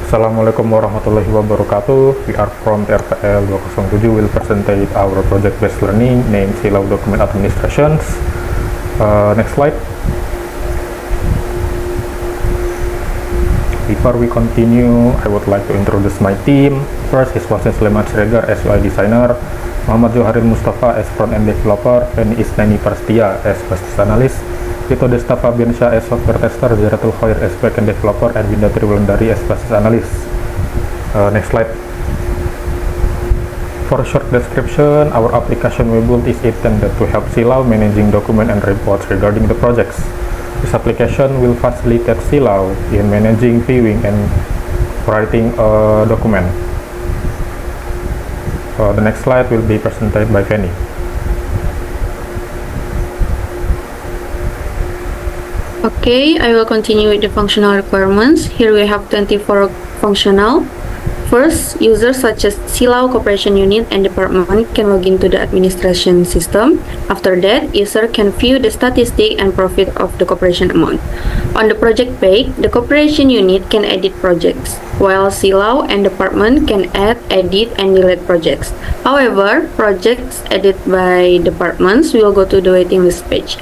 Assalamualaikum warahmatullahi wabarakatuh. We are from RPL 207 will present our project-based learning named Silau Document Administrations. Next slide. Before we continue, I would like to introduce my team. First is Wasin Sleman Siregar as UI designer, Muhammad Joharil Mustafa as front-end developer, and Isnani Prastia as business analyst. Vito Desta Fabiansyah as software tester, Zeratul Khair as backend developer, and Winda Triwulandari as business analyst. Next slide. For short description, our application we built is intended to help Silau managing document and reports regarding the projects. This application will facilitate Silau in managing, viewing, and writing a document. The next slide will be presented by Fanny. Okay, I will continue with the functional requirements. Here we have 24 functional. First, users such as Silau Corporation Unit and Department can log into the administration system. After that, user can view the statistic and profit of the corporation amount. On the project page, the corporation unit can edit projects, while Silau and Department can add, edit, and delete projects. However, projects edited by departments will go to the waiting list page,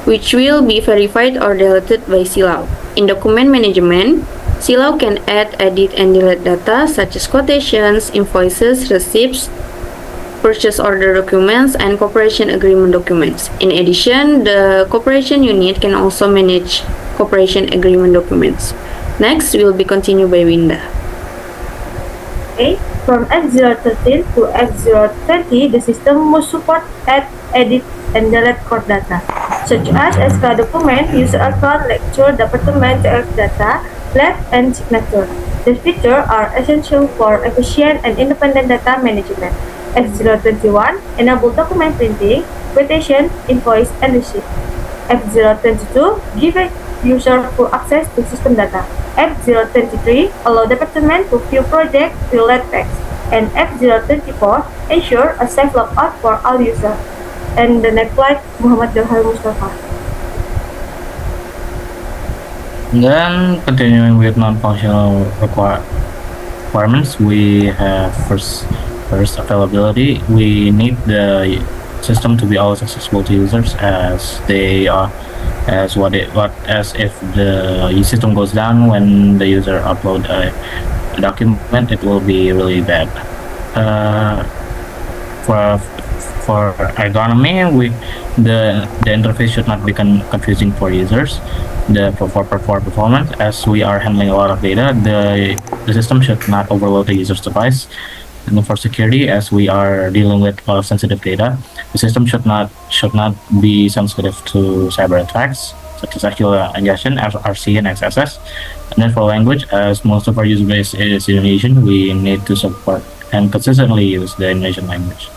which will be verified or deleted by Silau. In document management, Silau can add, edit, and delete data such as quotations, invoices, receipts, purchase order documents, and cooperation agreement documents. In addition, the cooperation unit can also manage cooperation agreement documents. Next will be continued by Winda. Okay, from F013 to F020, the system must support add, edit, and delete core data, such as SK document, user account, lecture, department, CF data, lab, and signature. These features are essential for efficient and independent data management. F021 enable document printing, quotation, invoice, and receipt. F022 give a user full access to system data. F023 allow department to view project, relate text. And F024 ensure a safe logout for all users. And the next slide, Muhammad Joharil Mustafa. Then, continuing with non-functional requirements, we have first availability. We need the system to be always accessible to users, as they are as if the system goes down when the user upload a document, it will be really bad. For ergonomy, the interface should not become confusing for users. For performance, as we are handling a lot of data, the system should not overload the user's device. And for security, as we are dealing with a lot of sensitive data, the system should not be sensitive to cyber attacks such as SQL ingestion, RC, and XSS. And then for language, as most of our user base is Indonesian, we need to support and consistently use the Indonesian language.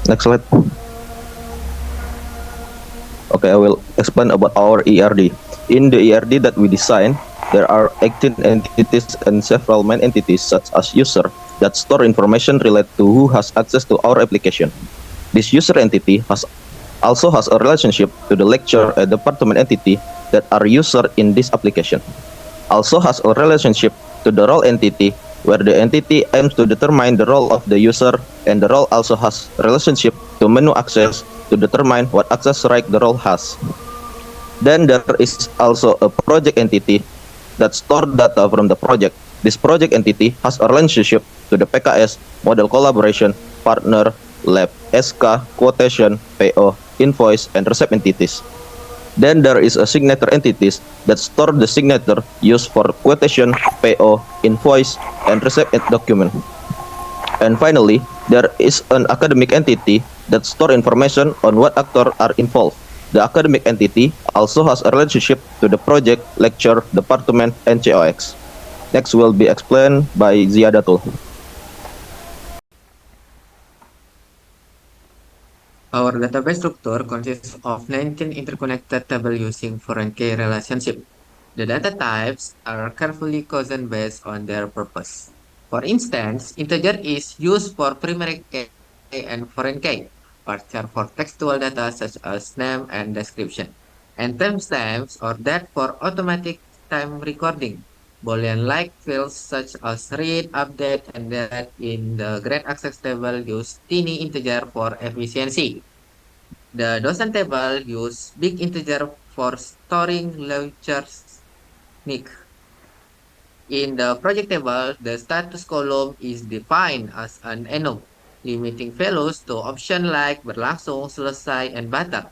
Next slide. Okay, I will explain about our ERD. In the ERD that we designed, there are 18 entities and several main entities such as user that store information related to who has access to our application. This user entity also has a relationship to the lecture and department entity that are user in this application. Also has a relationship to the role entity, where the entity aims to determine the role of the user, and the role also has relationship to menu access to determine what access right the role has. Then there is also a project entity that store data from the project. This project entity has a relationship to the PKS, model collaboration, partner, lab, SK, quotation, PO, invoice, and receipt entities. Then there is a signature entities that store the signature used for quotation, PO, invoice, and receipt document. And finally, there is an academic entity that store information on what actors are involved. The academic entity also has a relationship to the project, lecture, department, and COX. Next will be explained by Ziyadatul. Our database structure consists of 19 interconnected tables using foreign key relationship. The data types are carefully chosen based on their purpose. For instance, integer is used for primary key and foreign key, or char for textual data such as name and description, and timestamps or that for automatic time recording. Boolean-like fields such as read, update, and delete in the grade access table use tiny integer for efficiency. The docent table use big integer for storing lectures. Nick. In the project table, the status column is defined as an enum, limiting values to options like berlangsung, selesai, and batal.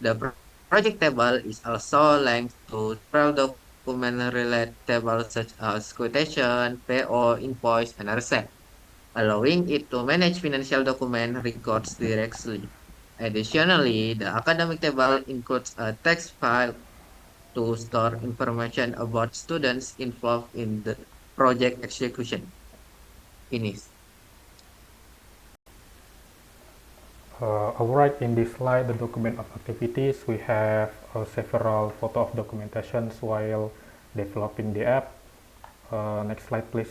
The project table is also linked to several document-related tables such as quotation, PO, invoice, and receipt, allowing it to manage financial document records directly. Additionally, the academic table includes a text file to store information about students involved in the project execution. Finish. Alright, in this slide, the document of activities, we have several photo of documentations while developing the app. Next slide, please.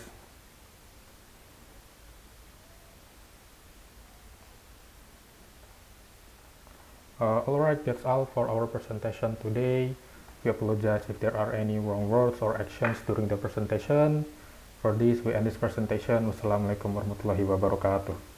Alright, that's all for our presentation today. We apologize if there are any wrong words or actions during the presentation. For this, we end this presentation. Wassalamualaikum warahmatullahi wabarakatuh.